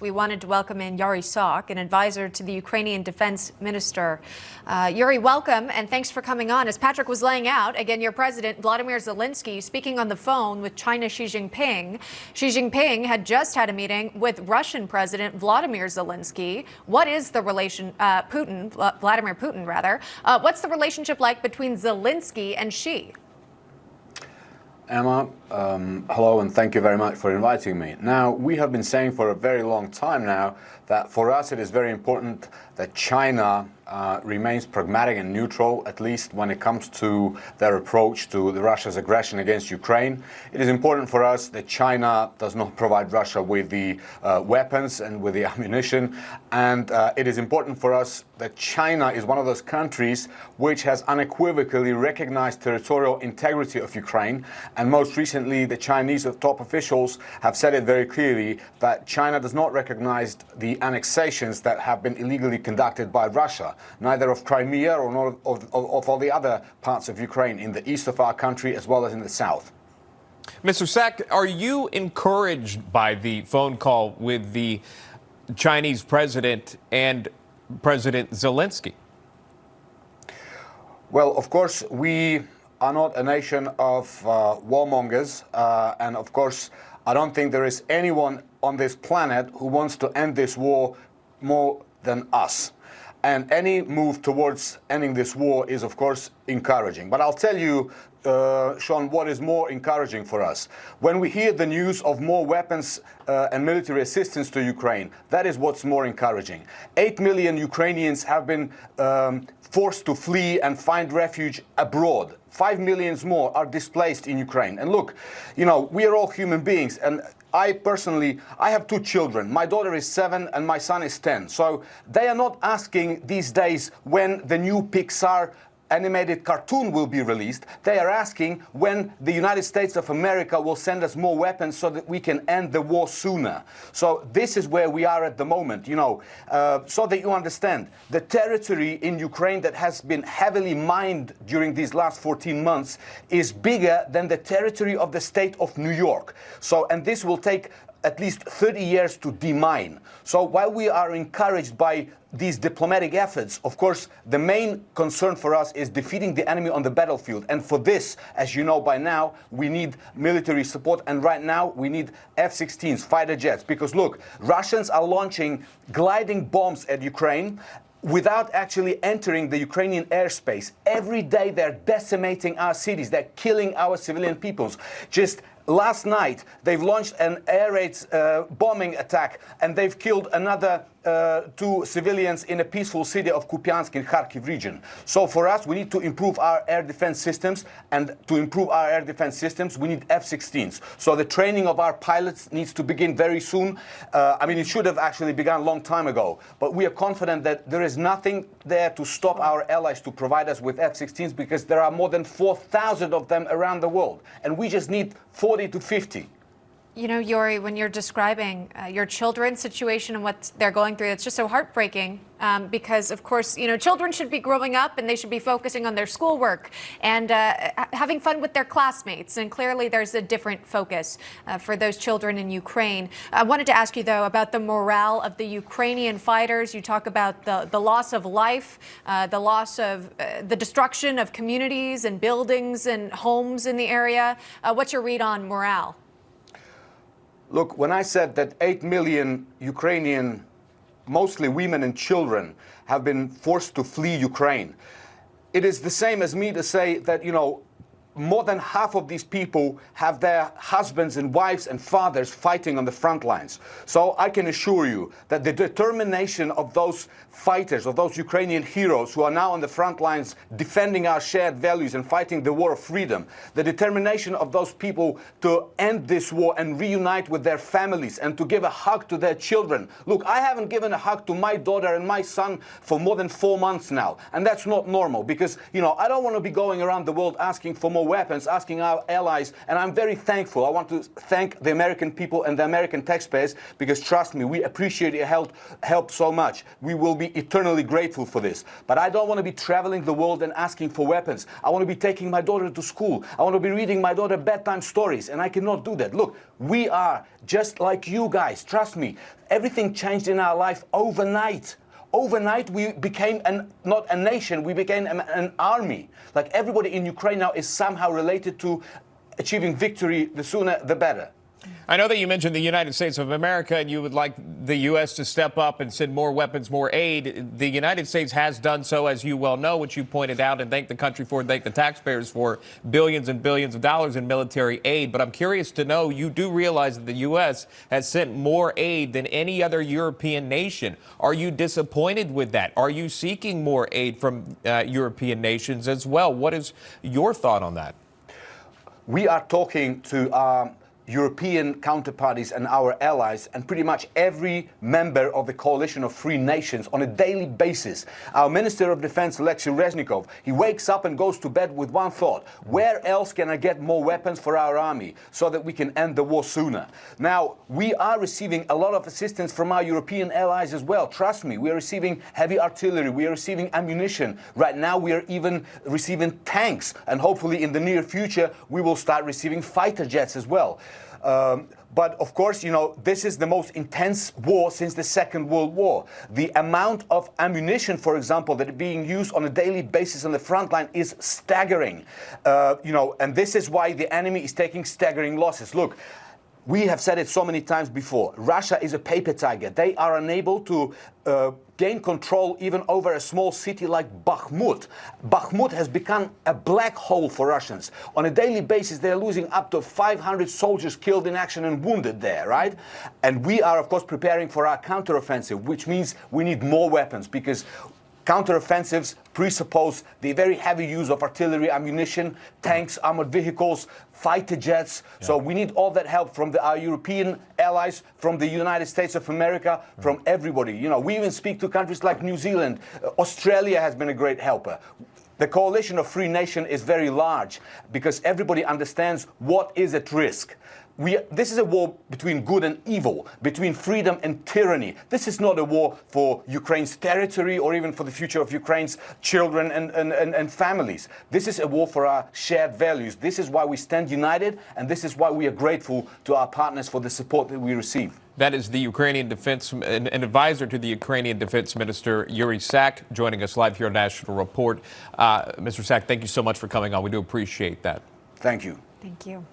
We wanted to welcome in Yuriy, an advisor to the Ukrainian defense minister. Yuriy, welcome, and thanks for coming on. As Patrick was laying out, again, your president, Vladimir Zelensky, speaking on the phone with China's Xi Jinping. Xi Jinping had just had a meeting with Russian President Vladimir Zelensky. What is the relation, Vladimir Putin, rather? What's the relationship like between Zelensky and Xi? Emma, hello and thank you very much for inviting me. Now, we have been saying for a very long time now that for us it is very important that China remains pragmatic and neutral, at least when it comes to their approach to Russia's aggression against Ukraine. It is important for us that China does not provide Russia with the weapons and with the ammunition. And it is important for us that China is one of those countries which has unequivocally recognized territorial integrity of Ukraine. And most recently, the Chinese top officials have said it very clearly that China does not recognize the annexations that have been illegally conducted by Russia, neither of Crimea or of all the other parts of Ukraine in the east of our country as well as in the south. Mr. Sack, are you encouraged by the phone call with the Chinese president and President Zelensky? Well, of course, we are not a nation of warmongers, and of course, I don't think there is anyone on this planet who wants to end this war more than us. And any move towards ending this war is, of course, encouraging. But I'll tell you, Sean, what is more encouraging for us. When we hear the news of more weapons and military assistance to Ukraine, that is what's more encouraging. 8 million Ukrainians have been forced to flee and find refuge abroad. 5 million more are displaced in Ukraine. And look, you know, we are all human beings. And I personally, I have 2 children. My daughter is 7 and my son is 10. So they are not asking these days when the new Pixar animated cartoon will be released. They are asking when the United States of America will send us more weapons so that we can end the war sooner. So this is where we are at the moment, you know, so that you understand. The territory in Ukraine that has been heavily mined during these last 14 months is bigger than the territory of the state of New York. So, and this will take at least 30 years to demine. So while we are encouraged by these diplomatic efforts, of course, the main concern for us is defeating the enemy on the battlefield. And for this, as you know by now, we need military support. And right now, we need F16s, fighter jets. Because look, Russians are launching gliding bombs at Ukraine without actually entering the Ukrainian airspace. Every day, they're decimating our cities. They're killing our civilian peoples. Just last night, they've launched an air raid bombing attack, and they've killed another 2 civilians in a peaceful city of Kupiansk in Kharkiv region. So for us, we need to improve our air defense systems, and to improve our air defense systems, we need F-16s. So the training of our pilots needs to begin very soon. I mean, it should have actually begun a long time ago, but we are confident that there is nothing there to stop our allies to provide us with F-16s, because there are more than 4,000 of them around the world, and we just need 40 to 50. You know, Yuriy, when you're describing your children's situation and what they're going through, it's just so heartbreaking because, of course, you know, children should be growing up and they should be focusing on their schoolwork and having fun with their classmates. And clearly there's a different focus for those children in Ukraine. I wanted to ask you, though, about the morale of the Ukrainian fighters. You talk about the loss of life, the loss of the destruction of communities and buildings and homes in the area. What's your read on morale? Look, when I said that 8 million Ukrainian, mostly women and children, have been forced to flee Ukraine, it is the same as me to say that, you know, more than half of these people have their husbands and wives and fathers fighting on the front lines. So I can assure you that the determination of those fighters, of those Ukrainian heroes who are now on the front lines defending our shared values and fighting the war of freedom, the determination of those people to end this war and reunite with their families and to give a hug to their children. Look, I haven't given a hug to my daughter and my son for more than 4 months now. And that's not normal because, you know, I don't want to be going around the world asking for more weapons, asking our allies, and I'm very thankful. I want to thank the American people and the American taxpayers, because trust me, we appreciate your help so much. We will be eternally grateful for this. But I don't want to be traveling the world and asking for weapons. I want to be taking my daughter to school. I want to be reading my daughter bedtime stories, and I cannot do that. Look, we are just like you guys. Trust me, everything changed in our life overnight. Overnight, we became not a nation, we became an army. Like everybody in Ukraine now is somehow related to achieving victory. The sooner, the better. I know that you mentioned the United States of America and you would like the U.S. to step up and send more weapons, more aid. The United States has done so, as you well know, which you pointed out, and thank the country for, thank the taxpayers for, billions and billions of dollars in military aid. But I'm curious to know, you do realize that the U.S. has sent more aid than any other European nation. Are you disappointed with that? Are you seeking more aid from European nations as well? What is your thought on that? We are talking to European counterparties and our allies and pretty much every member of the coalition of free nations on a daily basis. Our Minister of Defense, Alexei Reznikov, he wakes up and goes to bed with one thought: where else can I get more weapons for our army so that we can end the war sooner? Now, we are receiving a lot of assistance from our European allies as well. Trust me, we are receiving heavy artillery, we are receiving ammunition. Right now, we are even receiving tanks, and hopefully in the near future, we will start receiving fighter jets as well. But of course, you know, this is the most intense war since the Second World War. The amount of ammunition, for example, that is being used on a daily basis on the front line is staggering. You know, and this is why the enemy is taking staggering losses. Look, we have said it so many times before. Russia is a paper tiger. They are unable to gain control even over a small city like Bakhmut. Bakhmut has become a black hole for Russians. On a daily basis, they're losing up to 500 soldiers killed in action and wounded there, right? And we are, of course, preparing for our counteroffensive, which means we need more weapons, because counteroffensives presuppose the very heavy use of artillery, ammunition, tanks, armored vehicles, fighter jets. Yeah. So we need all that help from our European allies, from the United States of America, from everybody. You know, we even speak to countries like New Zealand. Australia has been a great helper. The coalition of free nations is very large because everybody understands what is at risk. This is a war between good and evil, between freedom and tyranny. This is not a war for Ukraine's territory or even for the future of Ukraine's children and families. This is a war for our shared values. This is why we stand united, and this is why we are grateful to our partners for the support that we receive. That is the Ukrainian defense, an advisor to the Ukrainian Defense Minister, Yuriy Sak, joining us live here on National Report. Mr. Sak, thank you so much for coming on. We do appreciate that. Thank you. Thank you.